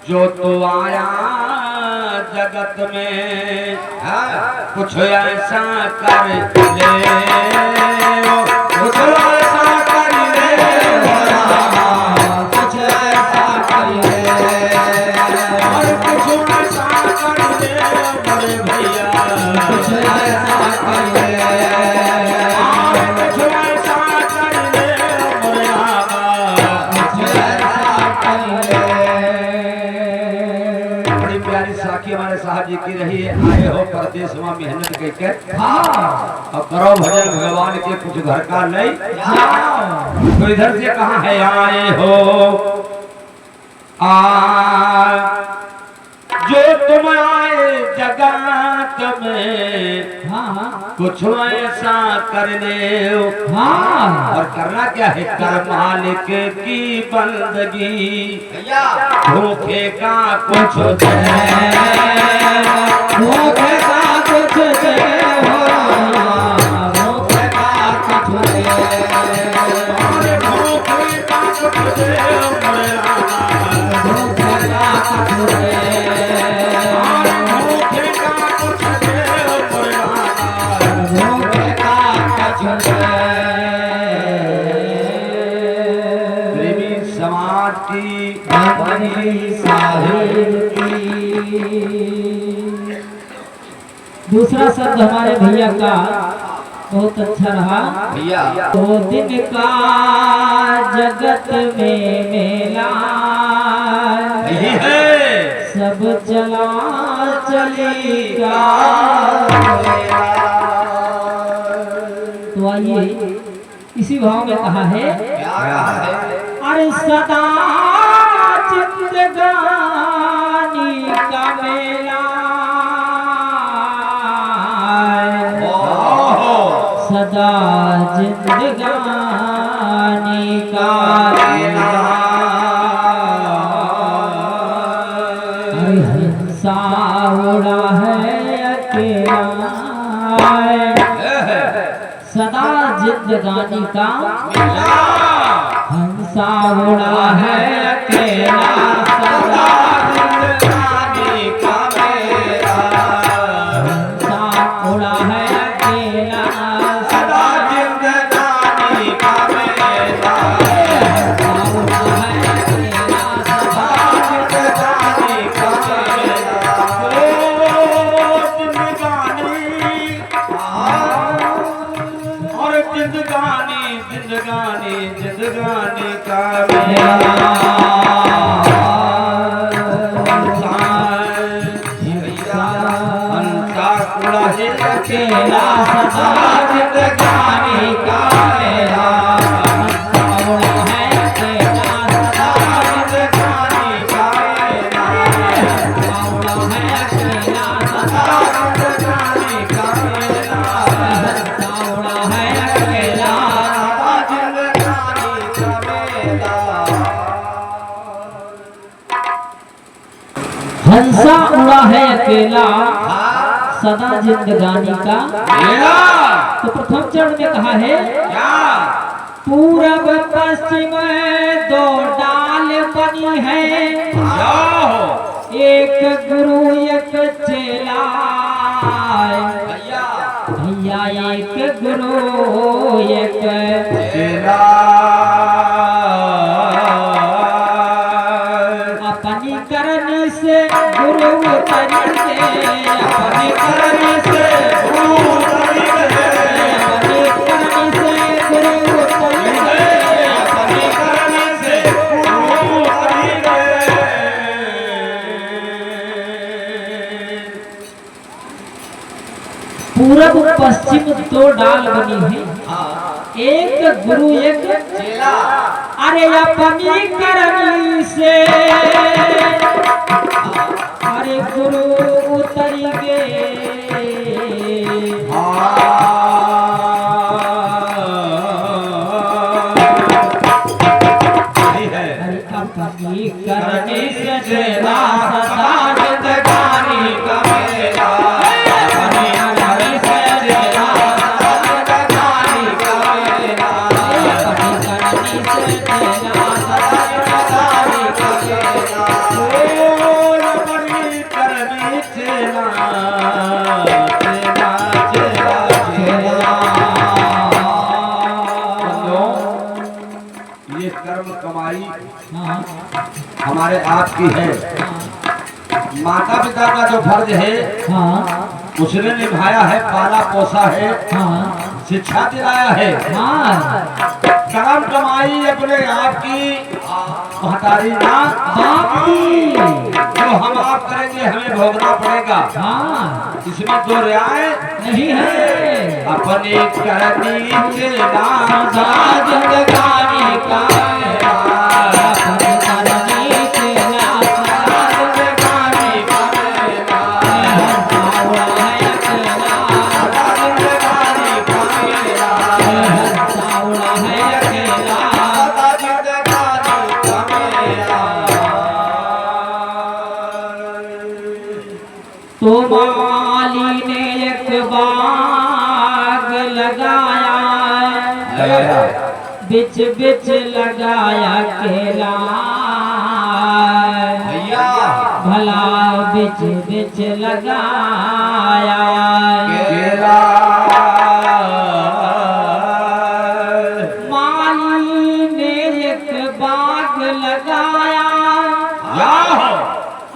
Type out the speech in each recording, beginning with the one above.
जो तो आया जगत में कुछ ऐसा कर ले, कुछ ऐसा कर ले, कुछ ऐसा कर ले, और कुछ ऐसा कर ले बड़े भैया, कुछ ऐसा कर ले, कुछ ऐसा कर ले बड़े आबा, कुछ ऐसा कर ले। बड़ी प्यारी साखी हमारे साहब जी की रही है। आए हो परदेश में मेहनत करके और करो भजन भगवान के, कुछ घर का नहीं। तो इधर से कहाँ है आए हो जो तुम आए जगत में, कुछ ऐसा करने और करना क्या है, कर मालिक की बंदगी, धोखे का कुछ दे, धोखे का कुछ दे, धोखे का कुछ दे, धोखे का कुछ दे, समाज की दूसरा शब्द हमारे भैया का बहुत अच्छा रहा भैया। तो दिन का जगत में मेला है, सब चला चलेगा। तो आइए इसी भाव में कहा है, अरे सदा जिंदगानी का मेला, सदा जिंदगानी का मेला, अरे हंसा उड़ा है अकेला, सदा जिंदगानी का हंसा उड़ा है अकेला, सदा जिंदगानी का मेरा, हंसा उड़ा है अकेला, सदा जिंदगानी का मेरा, हंसा उड़ा है अकेला, सदा जिंदगानी का मेरा, ओ जिंदगानी और जिंदगानी, जिंदगानी जिंदगानी का मेरा, हंसा उड़ा है अकेला, सदा जिंदगानी का मेरा, हंसा उड़ा है अकेला, सदा जिंदगानी का मेरा, हंसा उड़ा है अकेला, सदा जिंदगानी का मेरा, हंसा उड़ा है अकेला, जिंदगानी का मेरा, हंसा उड़ा है अकेला, सदा जिंदगानी का मेरा। तो प्रथम चरण में कहा है, क्या पूरब पश्चिम दो डाल बनी है, एक गुरु एक चेला, भैया एक गुरु एक तेरा अपनी करनी से गुरु तरीके, अपनी करनी से गुरु तरीके, अपनी करनी से गुरु तरीके, अपनी करनी से गुरु तरीके, पूरब पश्चिम दो डाल बनी है, एक गुरु एक चेला, अरे अपनी करनी से अरे गुरु उतरी गे, अरे अपनी करनी से चेला, सदा जिंदगानी का मेला, अपनी करनी से चेला, सदा जिंदगानी का मेला, अपनी करनी से चेला, ये कर्म कमाई हाँ हमारे आपकी है। माता पिता का जो फर्ज है हाँ उसने निभाया है, पाला पोसा है, हाँ शिक्षा दिलाया है। हाँ कर्म कमाई अपने आप की महतारी ना बाप की। जो हम आप करेंगे हमें भोगना पड़ेगा, हाँ इसमें दो रियाय नहीं है। अपनी करनी के नाम साज लगाने का अपन करने के लाभ जिंदगानी का मेला, सावड़ा है अकेला, जिंदगानी का मेला, सावड़ा है अकेला। जिंदगानी का मेला। तो माली ने एक बाग लगाया, बिच बिच लगाया केला, भैया भला बिच बिच लगाया। केला माली ने एक बाग लगाया,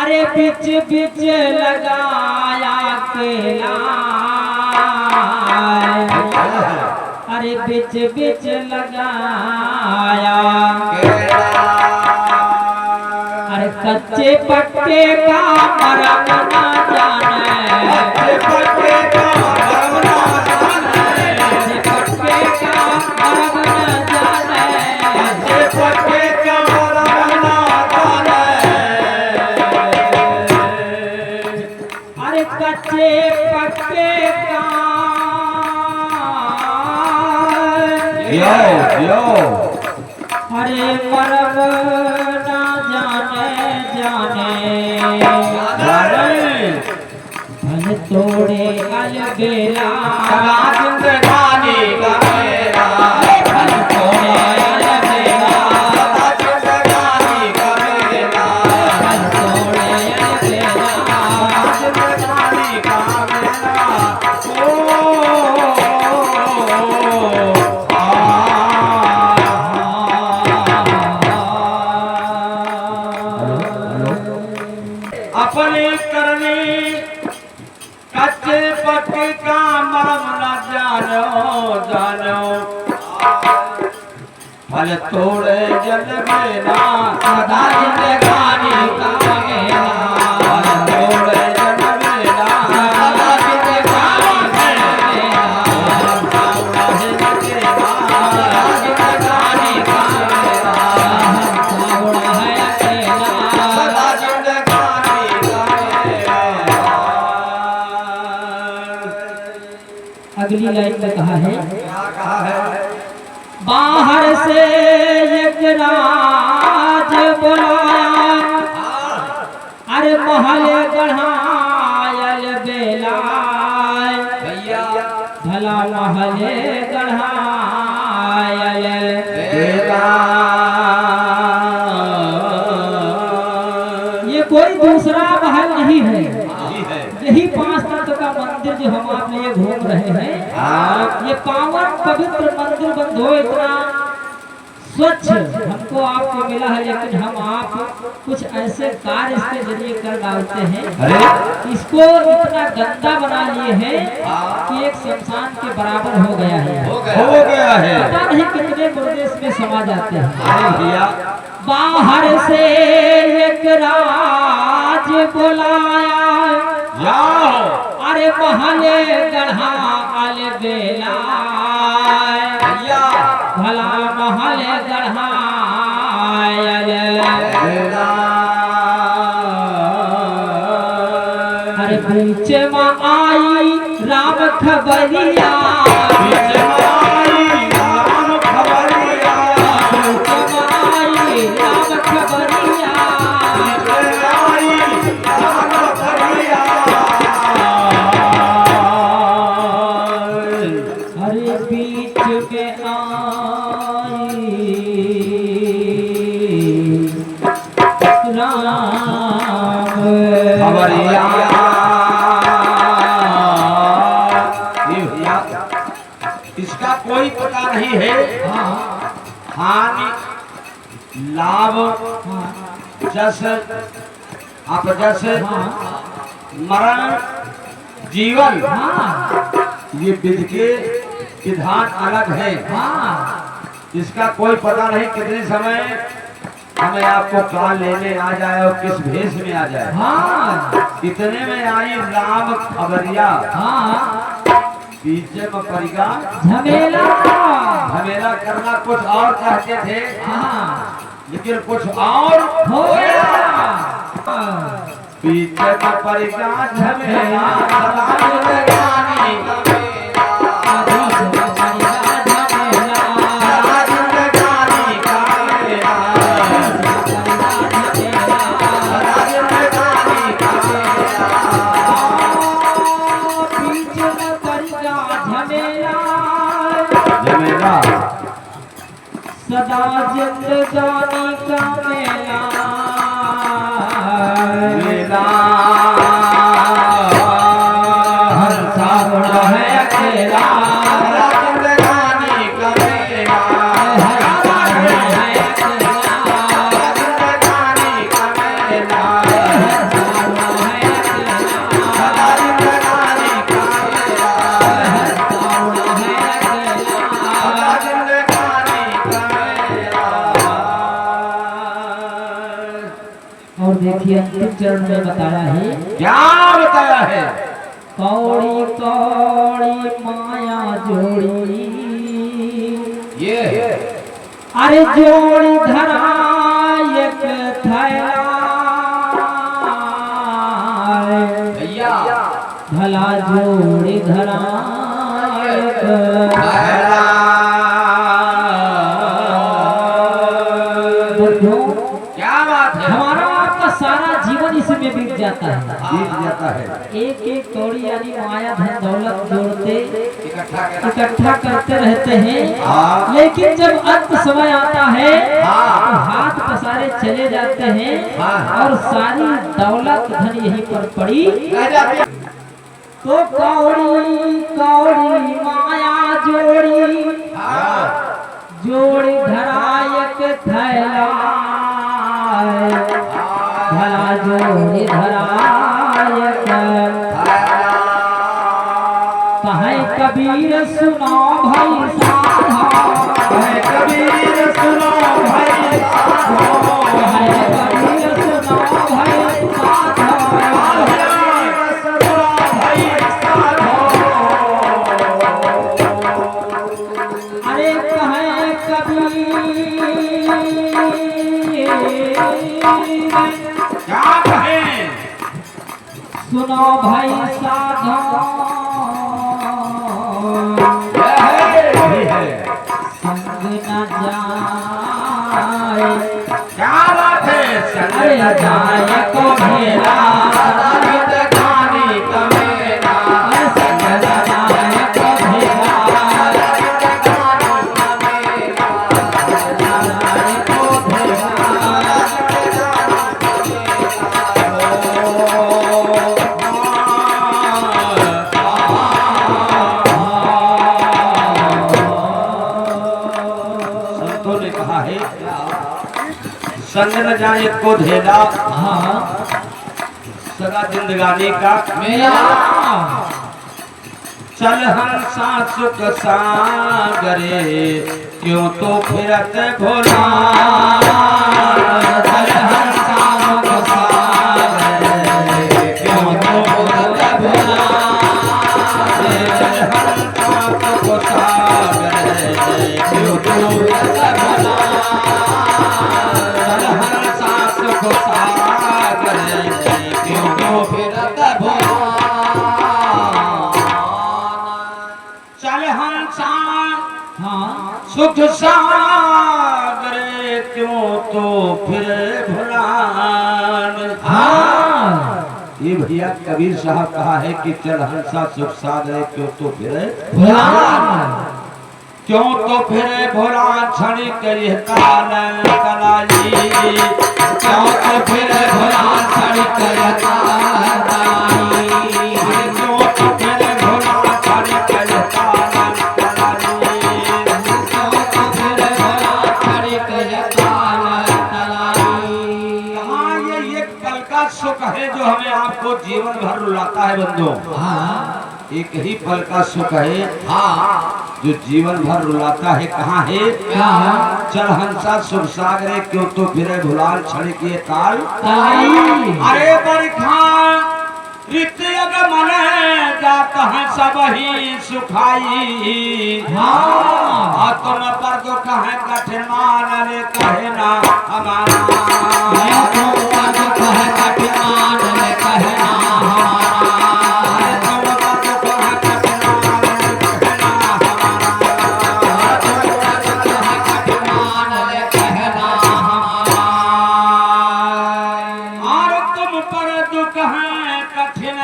अरे बिच बिच लगाया केला, अरे बिच बिच लगाया। अरे कच्चे पक्के का मरम ना जाने, कच्चे पक्के का मरम ना जाने। अरे कच्चे पक्के का अरे मरम ना जाने जाने। फल तोड़े अलबेला, जिंदगानी का मेला, फल तोड़े अलबेला, जिंदगानी का मेला, फल तोड़े अलबेला। जिंदगानी का मेला। अपनी करनी कच्चे पक्के का मरम न जानो, फल तोड़े जल मेला, सदा जिंदगानी का मेला, फल तोड़े जल मेला, सदा जिंदगानी का मेला, सावड़ा है अकेला, सदा जिंदगानी का मेला, सावड़ा है अकेला। सदा जिंदगानी का मेला। अगली लाइन में कहा है, क्या कहा है? बाहर से एक राज बुलाया, अरे महल गढ़ायल बेला, भैया भला महल गढ़ायल बेला। ये कोई दूसरा महल नहीं है, यही है। यही 5 तत्व का मंदिर जो हम आपने ये घूम रहे हैं। ये पावन पवित्र मंदिर बंधो इतना स्वच्छ हमको आपको मिला है, लेकिन हम आप कुछ ऐसे कार्य इसके जरिए कर डालते हैं, अरे इसको इतना गंदा बना लिए हैं कि एक शमशान के बराबर हो गया है। हो गया है। पता नहीं कितने प्रदेश में समा जाते हैं। अरे भैया बाहर से एक राज बुलाया, जाओ अरे महल गढ़ा अलबेला, भैया भला महल गढ़ा बेला। अरे बीच में आई राम खबरिया, बीच में आई राम खबरिया, बीच में आई राम खबरिया, बीच में आई राम खबरिया। अरे बीच में आई राम खबरिया। ये भैया इसका कोई पता नहीं है। हानि लाभ हाँ जस अपजस हाँ मरण जीवन, हाँ ये विधि के विधान अलग है। हाँ इसका कोई पता नहीं कितने समय हमें आपको काल लेने आ जाए और किस भेष में आ जाए। हाँ इतने में आई राम खबरिया, हाँ पीछे में परिगा झमेला झमेला करना कुछ और चाहते थे, हाँ लेकिन कुछ और हो गया। पीछे में परिगा झमेला सदा जिंदगानी सदा जिंदगानी का मेला मेला हर सावन है अकेला, जिंदगानी का मेला हर सावन है अकेला, जिंदगानी का मेला हर सावन है अकेला, जिंदगानी का मेला हर सावन है अकेला, जिंदगानी का मेला। और देखिए अंतिम चरण में बताया है, क्या बताया है? कौड़ी कौड़ी माया जोड़ी, ये अरे जोड़ी धरा एक थैला, भैया भला जोड़ी धरा एक पहला बुद्धू। क्या बात है? हमारा आपका सारा जीवन इसमें बीत जाता है, बीत जाता है, एक एक कौड़ी यानी माया धन दौलत जोड़ते इकट्ठा करते रहते हैं, हाँ। लेकिन जब अंत समय आता है हाँ। तो हाथ पसारे चले जाते हैं हाँ। और सारी दौलत धन यहीं पर पड़ी रह जाती है। तो कौड़ी कौड़ी माया जोड़ी, हाँ। जोड़ी धरा एक थैला, भला जोड़ी धरा एक कहे कबीर सुनो भाई साधा, कहे कबीर सुनो भाई साधो, कहे कबीर सुनो भाई साधा, कबीर सुनो भाई साधो। अरे कहे कबीर क्या कहें? सुनो भाई साधो, संग न जाए, क्या बात है? अरे जाए को मेरा, जिंदगानी का मेला संग न जाए को मेरा, जाए को मेरा। संतों ने कहा है संग न जाए को धेला, हाँ सदा जिंदगानी का मेरा चल हंसा सुख सागरे, क्यों तो फिरत भोला, चल हंसा सुख सागरे, क्यों तो फिरत भोला, चल हंसा सुख सागरे, क्यों तो फिरत भोला, चल हंसा सुख सागरे, क्यों तो फिरत भोला, चल हंसा हाँ सुख सागर, क्यों तो फिर भुलान। हाँ ये भैया कबीर साहब कहा है कि चल हंसा सुख सागर, क्यों तो फिर भुलान, क्यों तो फिर भुलान, क्षण करी काल कलाई, क्यों तो फिर भुलान क्षण करी कालाई, क्यों तो फिर भुलान क्षण करी काल कलाई, क्यों तो फिर भुलान क्षण करी काल का सुख है जो हमें आपको जीवन भर रुलाता है बंधु। एक ही पल का सुख है जो जीवन भर रुलाता है। कहाँ है? चल हंसा सुख सागरे क्यों तो फिरे भुलाल छड़ किए ताल। अरे बरखा ऋत मन जात है सब ही सुखाई। तुम पर दुख है कठिनान रे कहे ना हमारा। तुम पर दुख है कठिनान रे कहे ना हमारा। तुम पर दुख है कठिनान रे कहे ना हमारा। तुम पर दुख है कठिनान रे कहे ना हमारा। और तुम पर दुख है कठिन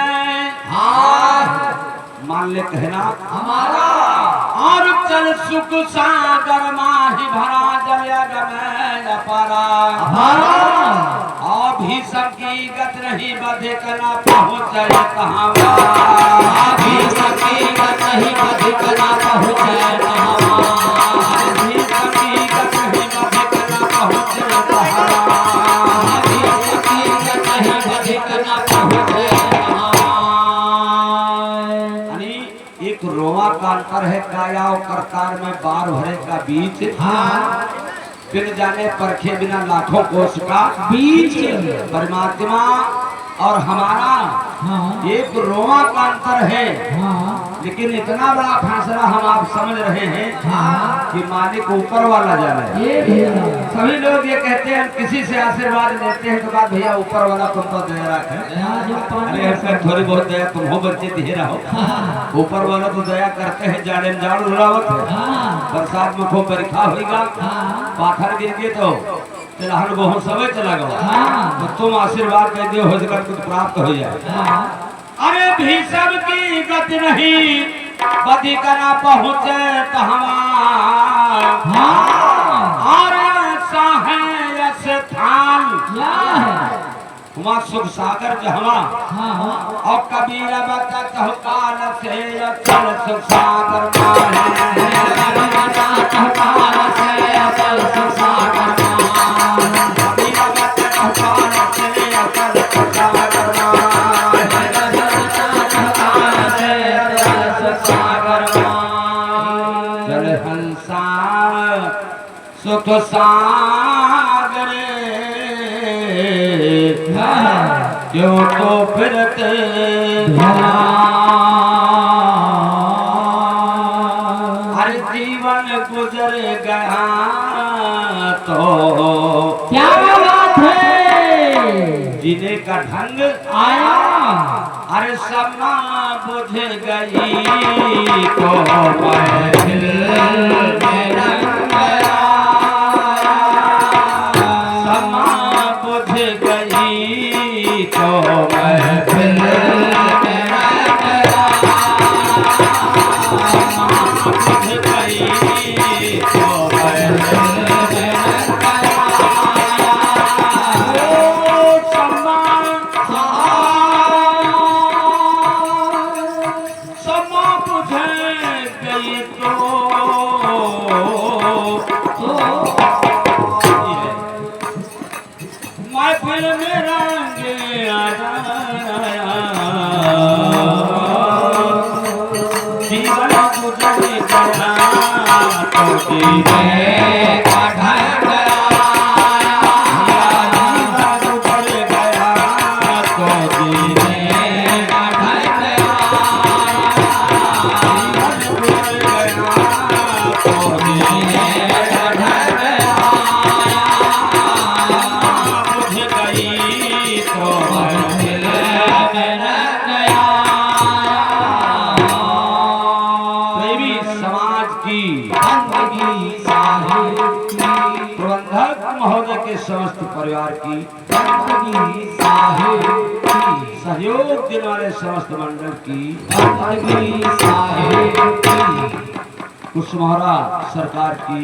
मान ले कहना हमारा। और चल सुख सागर माही भरा जल में पारा। अभी सबकी गत नहीं बधे कना पहुँचे कहाँ। अभी सबकी गत नहीं बधे कना पहुँचे कहाँ। अभी सबकी गत नहीं बधे कना पहुँचे कहाँ। अभी सबकी गत नहीं बधे कना पहुँचे कहाँ। एक रोमा का अंतर है काया और करतार में बार भरे का बीच। बिन जाने परखे बिना लाखों कोष का बीच। परमात्मा और हमारा एक रोमा का अंतर है। लेकिन इतना बड़ा फैसला हम आप समझ रहे हैं कि मालिक ऊपर वाला जाने। सभी लोग ये कहते हैं किसी से आशीर्वाद लेते हैं तो बात भैया ऊपर वाला तुम पर दया रखे। थोड़ी बहुत दया तुम हो बच्चे दे रहो। ऊपर वाला तो दया करते हैं जाड़े में जाड़ उड़ावत है। बरसात में खूब बरखा होगा पाथर गिर गए तो तिलहन बहुत समय चला गया तो तुम आशीर्वाद दे दियो हो सकर कुछ प्राप्त हो जाए। अरे भी सबकी गति नहीं बदी कना पहुँचे तो हमारा। और ऐसा है स्थान वहाँ सुख सागर जहवा और कबीर बता काल से चल सुख सागर सुख सागरे क्यों तो फिरते हर जीवन गुजर गया तो क्या बात है। जीने का ढंग आया। अरे समा बुझ गई तो महफिल में रंग गया। समा बुझ गई तो महफिल में रंग गया। समा बुझ गई तो महफिल में रंग गया। ओ समा महफिल में रंग आया। जीवन गुजर गया तो जीने का ढंग आया। जीवन गुजर गया तो जीने का ढंग आया। जीवन गुजर गया तो जीने का ढंग आया। बुझ गई तो महफिल में रंग गया। प्रेमी समाज की प्रबंधक महोदय के समस्त परिवार की सहयोग देने वाले समस्त मंडल की कुशमोहरा सरकार की